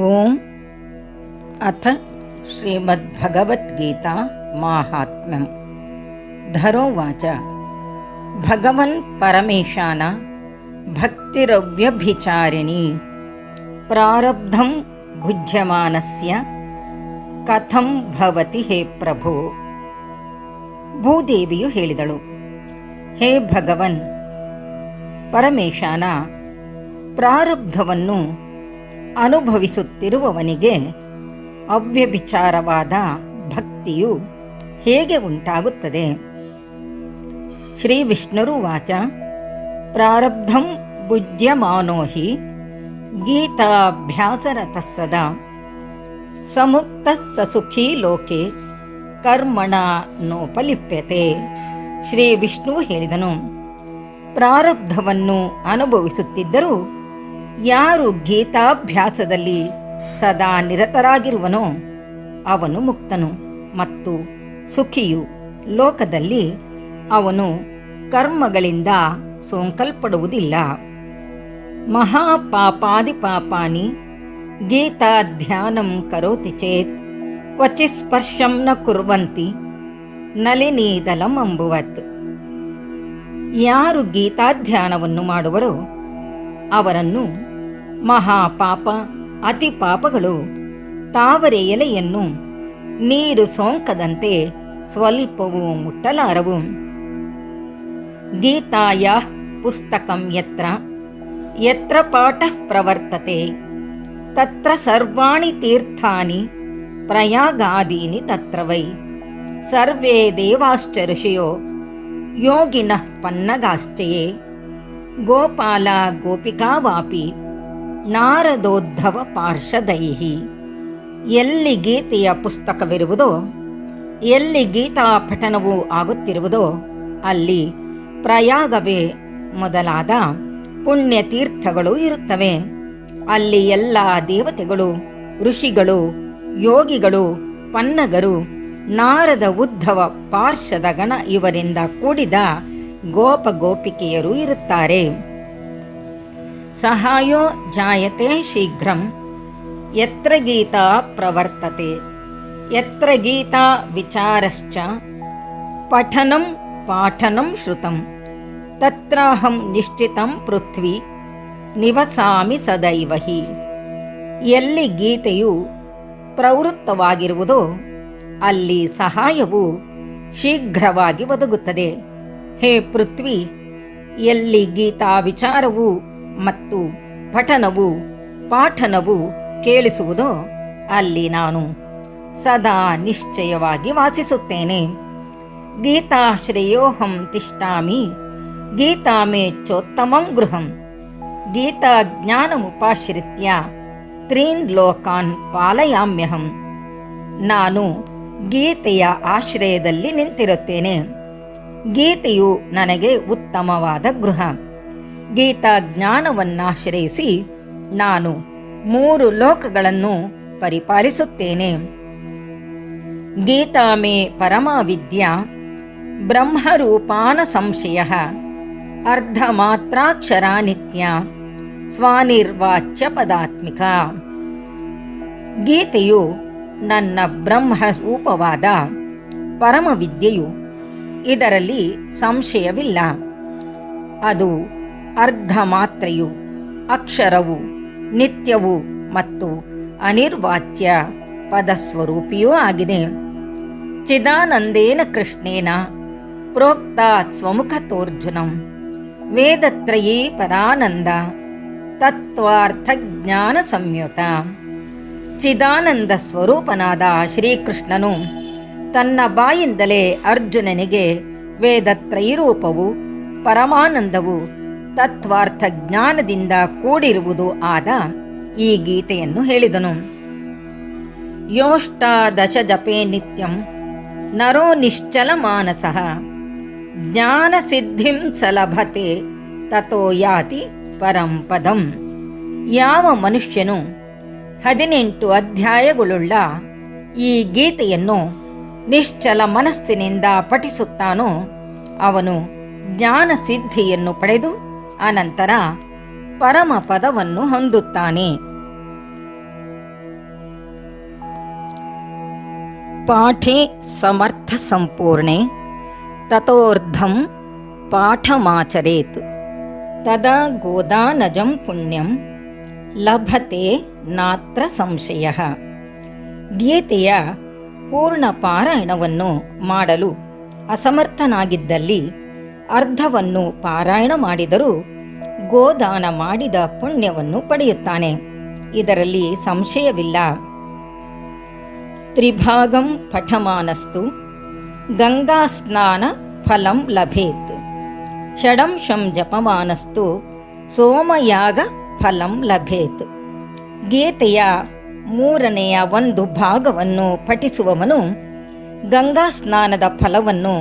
ಓಂ ಅಥ ಶ್ರೀಮದ್ಭಗವದ್ಗೀತಾ ಮಾಹಾತ್ಮ್ಯಂ ಧರೋವಾಚ ಭಗವನ್ ಪರಮೇಶಾನ ಭಕ್ತಿರವ್ಯಭಿಚಾರಿಣಿ ಪ್ರಾರಬ್ಧಂ ಭುಜ್ಯಮಾನಸ್ಯ ಕಥಂ ಭವತಿ ಹೇ ಪ್ರಭು. ಭೂದೇವಿಯು ಹೇಳಿದಳು, ಹೇ ಭಗವನ್ ಪರಮೇಶಾನ, ಪ್ರಾರಬ್ಧವನ್ನು ಅನುಭವಿಸುತ್ತಿರುವವನಿಗೆ ಅವ್ಯಭಿಚಾರವಾದ ಭಕ್ತಿಯು ಹೇಗೆ ಉಂಟಾಗುತ್ತದೆ? ಶ್ರೀ ವಿಷ್ಣುರುವಾಚ ಪ್ರಾರಬ್ಧಂ ಭುಜ್ಯಮಾನೋ ಹಿ ಗೀತಾಭ್ಯಾಸರತಃ ಸದಾ ಸಮುಕ್ತಃ ಸ ಸುಖೀ ಲೋಕೆ ಕರ್ಮಣ ನೋಪಲಿಪ್ಯತೆ. ಶ್ರೀ ವಿಷ್ಣು ಹೇಳಿದನು, ಪ್ರಾರಬ್ಧವನ್ನು ಅನುಭವಿಸುತ್ತಿದ್ದರೂ ಯಾರು ಗೀತಾಭ್ಯಾಸದಲ್ಲಿ ಸದಾ ನಿರತರಾಗಿರುವನೋ ಅವನು ಮುಕ್ತನು ಮತ್ತು ಸುಖಿಯು. ಲೋಕದಲ್ಲಿ ಅವನು ಕರ್ಮಗಳಿಂದ ಸೋಂಕಲ್ಪಡುವುದಿಲ್ಲ. ಮಹಾಪಾಪಾದಿಪಾಪಾನಿ ಗೀತಾಧ್ಯಾನಂ ಕರೋತಿ ಚೇತ್ ಕ್ವಚಿತ್ ಸ್ಪರ್ಶಂ ನ ಕುರ್ವಂತಿ ನಳಿನೀದಲಂ ಅಂಬುವತ್. ಯಾರು ಗೀತಾಧ್ಯಾನವನ್ನು ಮಾಡುವರೋ ಅವರನ್ನು ಮಹಾಪಾಪ ಅತಿಪಾಪಗಳು ತಾವರೆ ಎಲೆಯನ್ನು ನೀರು ಸೋಂಕದಂತೆ ಸ್ವಲ್ಪವೂ ಮುಟ್ಟಲಾರವು. ಗೀತಾಯಾಃ ಪುಸ್ತಕಂ ಯತ್ರ ಯತ್ರ ಪಾಠಃ ಪ್ರವರ್ತತೆ ತತ್ರ ಸರ್ವಾಣಿ ತೀರ್ಥಾನಿ ಪ್ರಯಾಗಾದೀನಿ ತತ್ರ ವೈ. ಸರ್ವೇ ದೇವಾಶ್ಚ ಋಷಿಯೋ ಯೋಗಿನಃ ಪನ್ನಗಾಶ್ಚಯೇ ಗೋಪಾಲ ಗೋಪಿಕಾ ವಾಪಿ ನಾರದೋದ್ಧವ ಪಾರ್ಷದೈಹಿ. ಎಲ್ಲಿ ಗೀತೆಯ ಪುಸ್ತಕವಿರುವುದೋ, ಎಲ್ಲಿ ಗೀತಾ ಪಠಣವೂ ಆಗುತ್ತಿರುವುದೋ ಅಲ್ಲಿ ಪ್ರಯಾಗವೇ ಮೊದಲಾದ ಪುಣ್ಯತೀರ್ಥಗಳು ಇರುತ್ತವೆ. ಅಲ್ಲಿ ಎಲ್ಲ ದೇವತೆಗಳು, ಋಷಿಗಳು, ಯೋಗಿಗಳು, ಪನ್ನಗರು, ನಾರದ ಉದ್ಧವ ಪಾರ್ಷದ ಗಣ ಇವರಿಂದ ಕೂಡಿದ ಗೋಪ ಗೋಪಿಕೆಯರು ಇರುತ್ತಾರೆ. ಸಹಾಯೋ ಜಾಯತೆ ಶೀಘ್ರಂ ಯತ್ರ ಗೀತಾ ಪ್ರವರ್ತತೆ ಯತ್ರ ಗೀತಾ ವಿಚಾರಶ್ಚ ಪಠನಂ ಪಾಠನಂ ಶ್ರುತಂ ತತ್ರಾಹಂ ನಿಶ್ಚಿತಂ ಪೃಥ್ವಿ ನಿವಸಾಮಿ ಸದೈವ ಹಿ. ಎಲ್ಲಿ ಗೀತೆಯು ಪ್ರವೃತ್ತವಾಗಿರುವುದೋ ಅಲ್ಲಿ ಸಹಾಯವು ಶೀಘ್ರವಾಗಿ ಒದಗುತ್ತದೆ. ಹೇ ಪೃಥ್ವಿ, ಎಲ್ಲಿ ಗೀತಾ ವಿಚಾರವು ಮತ್ತು ಪಠನವು ಪಾಠನವು ಕೇಳಿಸುವುದೋ ಅಲ್ಲಿ ನಾನು ಸದಾ ನಿಶ್ಚಯವಾಗಿ ವಾಸಿಸುತ್ತೇನೆ. ಗೀತಾಶ್ರಯೋಹಂ ತಿಷ್ಠಾಮಿ ಗೀತಾ ಮೇ ಚೋತ್ತಮಂ ಗೃಹಂ ಗೀತಾ ಜ್ಞಾನಮುಪಾಶ್ರಿತ್ಯ ತ್ರೀನ್ ಲೋಕಾನ್ ಪಾಲಯಾಮ್ಯಹಂ. ನಾನು ಗೀತೆಯ ಆಶ್ರಯದಲ್ಲಿ ನಿಂತಿರುತ್ತೇನೆ. ಗೀತೆಯು ನನಗೆ ಉತ್ತಮವಾದ ಗೃಹ. ಗೀತಾ ಜ್ಞಾನವನ್ನಾಶ್ರಯಿಸಿ ನಾನು 3 ಲೋಕಗಳನ್ನು ಪರಿಪಾಲಿಸುತ್ತೇನೆ. ಗೀತಾ ಮೇ ಪರಮಾ ವಿದ್ಯಾ ಬ್ರಹ್ಮರೂಪಾನ ಸಂಶಯ ಅರ್ಧಮಾತ್ರಾಕ್ಷರಾ ನಿತ್ಯ ಸ್ವಾನಿರ್ವಾಚ್ಯ ಪದಾತ್ಮಿಕ. ಗೀತೆಯು ನನ್ನ ಬ್ರಹ್ಮರೂಪವಾದ ಪರಮವಿದ್ಯೆಯು. ಇದರಲ್ಲಿ ಸಂಶಯವಿಲ್ಲ. ಅದು ಅರ್ಧ ಮಾತ್ರೆಯು, ಅಕ್ಷರವು, ನಿತ್ಯವೂ ಮತ್ತು ಅನಿರ್ವಾಚ್ಯ ಪದಸ್ವರೂಪಿಯೂ ಆಗಿದೆ. ಚಿದಾನಂದೇನ ಕೃಷ್ಣೇನ ಪ್ರೋಕ್ತ ಸ್ವಮುಖತೋರ್ಜುನಂ ವೇದತ್ರಯೀ ಪರಾನಂದ ತತ್ವಾರ್ಥಜ್ಞಾನ ಸಂಯುತ. ಚಿದಾನಂದ ಸ್ವರೂಪನಾದ ಶ್ರೀಕೃಷ್ಣನು ತನ್ನ ಬಾಯಿಂದಲೇ ಅರ್ಜುನನಿಗೆ ವೇದತ್ರಯೀರೂಪವು, ಪರಮಾನಂದವು, ತತ್ವಾರ್ಥ ಜ್ಞಾನದಿಂದ ಕೂಡಿರುವುದು ಆದ ಈ ಗೀತೆಯನ್ನು ಹೇಳಿದನು. ಯೋಷ್ಟಾದಶ ಜಪೇ ನಿತ್ಯಂ ನರೋ ನಿಶ್ಚಲ ಮಾನಸಃ ಜ್ಞಾನ ಸಿದ್ಧಿಂ ಸಲಭತೆ ತತೋ ಯಾತಿ ಪರಂ ಪದಂ. ಯಾವ ಮನುಷ್ಯನು 18 ಅಧ್ಯಾಯಗಳುಳ್ಳ ಈ ಗೀತೆಯನ್ನು ನಿಶ್ಚಲ ಮನಸ್ಸಿನಿಂದ ಪಠಿಸುತ್ತಾನೋ ಅವನು ಜ್ಞಾನ ಸಿದ್ಧಿಯನ್ನು ಪಡೆದು ಅನಂತರ ಪರಮಪದವನ್ನು ಹೊಂದುತ್ತಾನೆ. ಪಾಠೇ ಸಮರ್ಥ ಸಂಪೂರ್ಣೆ ತತೋರ್ಧಂ ಪಾಠಮಾಚರೇತ್ ತದಾ ಗೋದಾನಜಂ ಪುಣ್ಯಂ ಲಭತೆ ನಾತ್ರ ಸಂಶಯಃ. ಗೀತೆಯ ಪೂರ್ಣ ಪಾರಾಯಣವನ್ನು ಮಾಡಲು ಅಸಮರ್ಥನಾಗಿದ್ದಲ್ಲಿ ಅರ್ಧವನ್ನು ಪಾರಾಯಣ ಮಾಡಿದರೂ ಗೋದಾನ ಮಾಡಿದ ಪುಣ್ಯವನ್ನು ಪಡೆಯುತ್ತಾನೆ. ಇದರಲ್ಲಿ ಸಂಶಯವಿಲ್ಲ. ತ್ರಿಭಾಗಂ ಪಠಮಾನಸ್ತು ಗಂಗಾಸ್ನಾನ ಫಲಂ ಲಭೇತ್. ಷಡಂಶಂ ಜಪಮಾನಸ್ತು ಸೋಮಯಾಗ ಫಲಂ ಲಭೇತ್. ಗೀತೆಯ 3ನೇ 1 ಭಾಗವನ್ನು ಪಠಿಸುವವನು ಗಂಗಾ ಸ್ನಾನದ ಫಲವನ್ನು,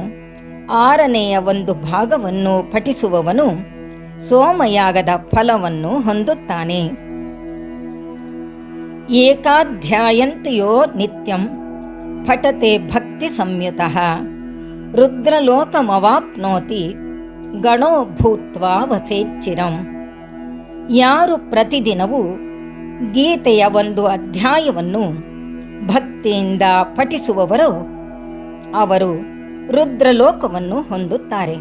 6ನೇ 1 ಭಾಗವನ್ನು ಪಠಿಸುವವನು ಸೋಮಯಾಗದ ಫಲವನ್ನು ಹೊಂದುತ್ತಾನೆ. ಏಕಾಧ್ಯಾಯಂತು ಯೋ ನಿತ್ಯಂ ಪಠತೆ ಭಕ್ತಿ ಸಂಯುತಃ ರುದ್ರಲೋಕಮವಾಪ್ನೋತಿ ಗಣೋ ಭೂತ್ವಾ ವಸೇಚ್ಚಿರಂ. ಯಾರು ಪ್ರತಿದಿನವೂ ಗೀತೆಯ 1 ಅಧ್ಯಾಯವನ್ನು ಭಕ್ತಿಯಿಂದ ಪಠಿಸುವವರೋ ಅವರು ರುದ್ರಲೋಕವನ್ನು ಹೊಂದುತ್ತಾರೆ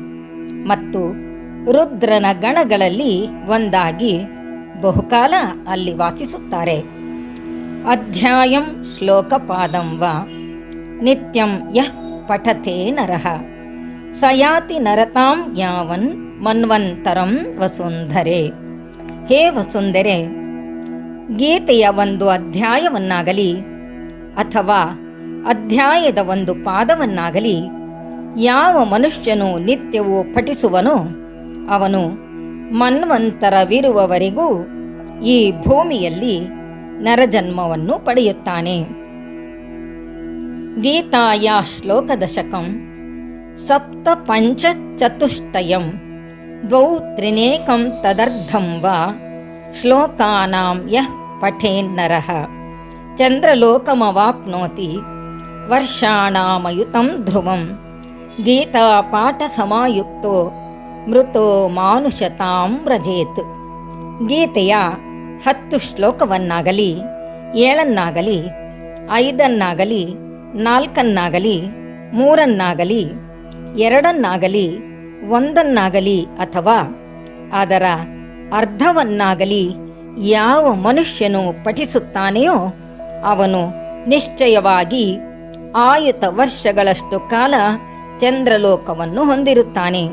ಮತ್ತು ರುದ್ರನ ಗಣಗಳಲ್ಲಿ ಒಂದಾಗಿ ಬಹುಕಾಲ ಅಲ್ಲಿ ವಾಸಿಸುತ್ತಾರೆ. ಅಧ್ಯಾಯಂ ಶ್ಲೋಕಪಾದಂ ವಾ ನಿತ್ಯಂ ಯಃ ಪಠತೆ ನರಃ ಸ ಯಾತಿ ನರತಾಂ ಯಾವನ್ ಮನ್ವಂತರಂ ವಸುಂಧರೆ. ಹೇ ವಸುಂಧರೆ, ಗೀತೆಯ 1 ಅಧ್ಯಾಯವನ್ನಾಗಲಿ ಅಥವಾ ಅಧ್ಯಾಯದ 1 ಪಾದವನ್ನಾಗಲಿ ಯಾವ ಮನುಷ್ಯನು ನಿತ್ಯವೂ ಪಠಿಸುವನೋ ಅವನು ಮನ್ವಂತರವಿರುವವರೆಗೂ ಈ ಭೂಮಿಯಲ್ಲಿ ನರಜನ್ಮವನ್ನು ಪಡೆಯುತ್ತಾನೆ. ಗೀತಾಯಾ ಶ್ಲೋಕದಶಕಂ ಸಪ್ತಪಂಚಚತುಷ್ಟಯಂ ದ್ವೌ ತ್ರಿನೇಕಂ ತದರ್ಧಂ ವಾ ಶ್ಲೋಕಾನಾಂ ಯಃ ಪಠೇನ್ನರಃ ಚಂದ್ರಲೋಕಮವಾಪ್ನೋತಿ ವರ್ಷಾಣಾಮಯುತಂ ಧ್ರುವಂ ಗೀತಾಪಾಠಸಮಾಯುಕ್ತೋ ಮೃತೋ ಮಾನುಷತಾಂ ವ್ರಜೇತ್. ಗೀತೆಯ 10 ಶ್ಲೋಕವನ್ನಾಗಲಿ, 7 5 4 3 2 1 ಅಥವಾ ಅದರ ಅರ್ಧವನ್ನಾಗಲಿ ಯಾವ ಮನುಷ್ಯನು ಪಠಿಸುತ್ತಾನೆಯೋ ಅವನು ನಿಶ್ಚಯವಾಗಿ ಆಯುತ ವರ್ಷಗಳಷ್ಟು ಕಾಲ ಚಂದ್ರಲೋಕವನ್ನು ಹೊಂದಿರುತ್ತಾನೆ.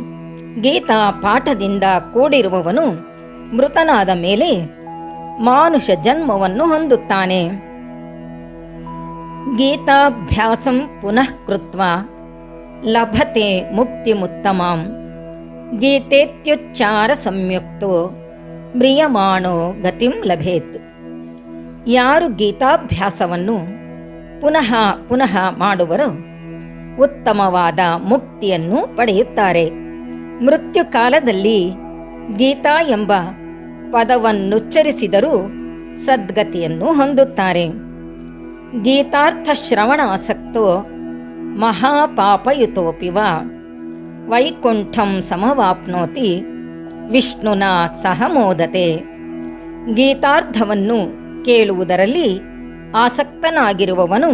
ಗೀತಾ ಪಾಠದಿಂದ ಕೂಡಿರುವವನು ಮೃತನಾದ ಮೇಲೆ ಮಾನುಷ ಜನ್ಮವನ್ನು ಹೊಂದುತ್ತಾನೆ. ಗೀತಾಭ್ಯಾಸಂ ಪುನಃ ಕೃತ್ವಾ ಲಭತೆ ಮುಕ್ತಿಮುತ್ತಮಾಂ ಗೀತೇತ್ಯುಚ್ಚಾರ ಸಂಯುಕ್ತೋ ಮ್ರಿಯಮಾಣೋ ಗತಿಂ ಲಭೇತ್. ಯಾರು ಗೀತಾಭ್ಯಾಸವನ್ನು ಪುನಃ ಪುನಃ ಮಾಡುವರೋ ಉತ್ತಮವಾದ ಮುಕ್ತಿಯನ್ನು ಪಡೆಯುತ್ತಾರೆ. ಮೃತ್ಯು ಕಾಲದಲ್ಲಿ ಗೀತಾ ಎಂಬ ಪದವನ್ನುಚ್ಚರಿಸಿದರೂ ಸದ್ಗತಿಯನ್ನು ಹೊಂದುತ್ತಾರೆ. ಗೀತಾರ್ಥ ಶ್ರವಣಾಸಕ್ತೋ ಮಹಾಪಾಪಯುತೋಪಿ ವಾ ವೈಕುಂಠಂ ಸಮವಾಪ್ನೋತಿ ವಿಷ್ಣುನಾ ಸಹ ಮೋದತೆ. ಗೀತಾರ್ಥವನ್ನು ಕೇಳುವುದರಲ್ಲಿ ಆಸಕ್ತನಾಗಿರುವವನು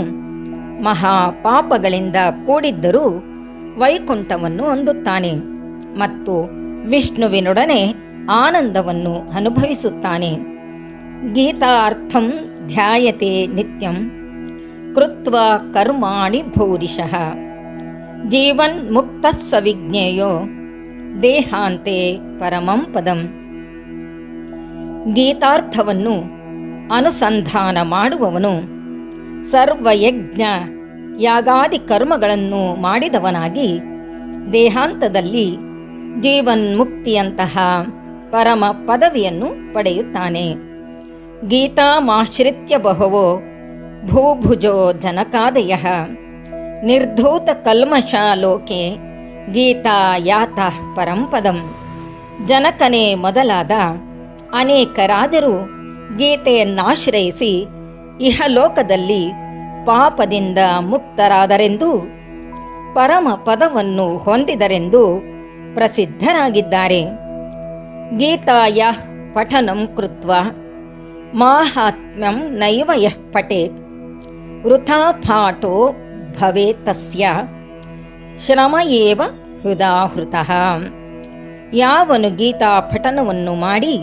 ಮಹಾಪಾಪಗಳಿಂದ ಕೂಡಿದ್ದರೂ ವೈಕುಂಠವನ್ನು ಹೊಂದುತ್ತಾನೆ ಮತ್ತು ವಿಷ್ಣುವಿನೊಡನೆ ಆನಂದವನ್ನು ಅನುಭವಿಸುತ್ತಾನೆ. ಗೀತಾರ್ಥಂ ಧ್ಯಾಯತೆ ನಿತ್ಯಂ ಕೃತ್ವಾ ಕರ್ಮಾಣಿ ಭೂರಿಶಃ ಜೀವನ್ ಮುಕ್ತಃ ಸ ವಿಜ್ಞೇಯೋ ದೇಹಾಂತೆ ಪರಮಂ ಪದಂ. ಗೀತಾರ್ಥವನ್ನು ಅನುಸಂಧಾನ ಮಾಡುವವನು ಸರ್ವಯಜ್ಞ ಯಾಗಾದಿ ಕರ್ಮಗಳನ್ನು ಮಾಡಿದವನಾಗಿ ದೇಹಾಂತದಲ್ಲಿ ಜೀವನ್ಮುಕ್ತಿಯಂತಹ ಪರಮ ಪದವಿಯನ್ನು ಪಡೆಯುತ್ತಾನೆ. ಗೀತಾಮಾಶ್ರಿತ್ಯ ಬಹವೋ ಭೂಭುಜೋ ಜನಕಾದಯಃ ನಿರ್ಧೂತ ಕಲ್ಮಷಾ ಲೋಕೆ ಗೀತಾ ಯಾತಃ ಪರಂಪದಂ. ಜನಕನೇ ಮೊದಲಾದ ಅನೇಕ ರಾಜರು ಗೀತೆಯನ್ನಾಶ್ರಯಿಸಿ ಇಹಲೋಕದಲ್ಲಿ ಪಾಪದಿಂದ ಮುಕ್ತರಾದರೆಂದು ಪರಮ ಪದವನ್ನು ಹೊಂದಿದರೆಂದು ಪ್ರಸಿದ್ಧರಾಗಿದ್ದಾರೆ. ಗೀತಾಯ ಪಠನಂ ಕೃತ್ವಾ ಮಾಹಾತ್ಮ್ಯಂ ನೈವ ಯಃ ಪಠೇತ್ ವೃಥಾ ಪಾಠೋ ಭವೇತ್ತಸ್ಯ ಶ್ರಮ ಏವ ಹೃದಾಹೃತಃ. ಯಾವನು ಗೀತಾ ಪಠನವನ್ನು ಮಾಡಿ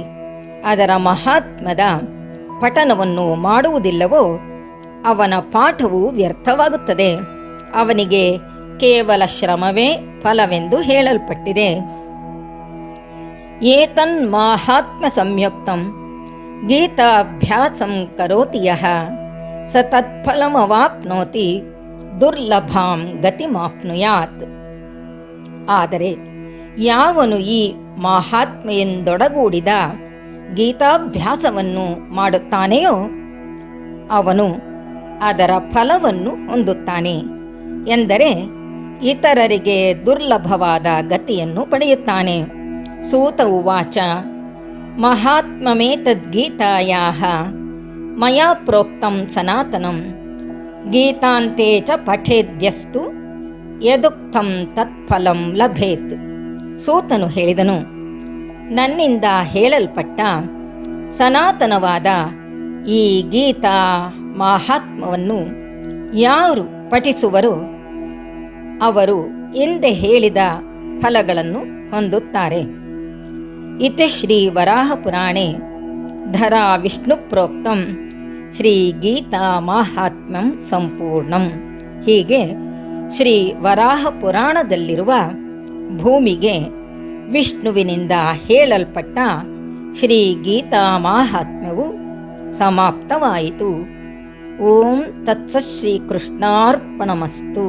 ಅದರ ಮಹಾತ್ಮದ ಪಠನವನ್ನು ಮಾಡುವುದಿಲ್ಲವೋ ಅವನ ಪಾಠವು ವ್ಯರ್ಥವಾಗುತ್ತದೆ. ಅವನಿಗೆ ಕೇವಲ ಶ್ರಮವೇ ಫಲವೆಂದು ಹೇಳಲ್ಪಟ್ಟಿದೆ. ಏತನ್ ಮಾಹಾತ್ಮ್ಯ ಸಂಯುಕ್ತಂ ಗೀತಾಭ್ಯಾಸಂ ಕರೋತಿ ಯಃ ಸ ತತ್ಫಲಮವಾಪ್ನೋತಿ ದುರ್ಲಭಾಂ ಗತಿಮಾಪ್ನುಯಾತ್. ಆದರೆ ಯಾವನು ಈ ಮಹಾತ್ಮೆಯೆಂದೊಡಗೂಡಿದ ಗೀತಾಭ್ಯಾಸವನ್ನು ಮಾಡುತ್ತಾನೆಯೋ ಅವನು ಅದರ ಫಲವನ್ನು ಹೊಂದುತ್ತಾನೆ, ಎಂದರೆ ಇತರರಿಗೆ ದುರ್ಲಭವಾದ ಗತಿಯನ್ನು ಪಡೆಯುತ್ತಾನೆ. ಸೂತ ಉವಾಚ ಮಹಾತ್ಮಮೇತದ್ಗೀತಾಯಾಃ ಮಯಾ ಪ್ರೋಕ್ತಂ ಸನಾತನಂ ಗೀತಾಂತೆ ಚ ಪಠೇದ್ಯಸ್ತು ಯದುಕ್ತಂ ತತ್ಫಲಂ ಲಭೇತ್. ಸೂತನು ಹೇಳಿದನು, ನನ್ನಿಂದ ಹೇಳಲ್ಪಟ್ಟ ಸನಾತನವಾದ ಈ ಗೀತಾ ಮಹಾತ್ಮವನ್ನು ಯಾರು ಪಠಿಸುವರೋ ಅವರು ಹಿಂದೆ ಹೇಳಿದ ಫಲಗಳನ್ನು ಹೊಂದುತ್ತಾರೆ. ಇತಿ ಶ್ರೀ ವರಾಹಪುರಾಣೆ ಧರಾ ವಿಷ್ಣು ಪ್ರೋಕ್ತಂ ಶ್ರೀ ಗೀತಾ ಮಾಹಾತ್ಮ್ಯಂ ಸಂಪೂರ್ಣಂ. ಹೀಗೆ ಶ್ರೀ ವರಾಹ ಪುರಾಣದಲ್ಲಿರುವ ಭೂಮಿಗೆ ವಿಷ್ಣುವಿನಿಂದ ಹೇಳಲ್ಪಟ್ಟ ಶ್ರೀ ಗೀತಾ ಮಾಹಾತ್ಮ್ಯವು ಸಮಾಪ್ತವಾಯಿತು. ಓಂ ತತ್ಸತ್ ಶ್ರೀ ಕೃಷ್ಣಾರ್ಪಣಮಸ್ತು.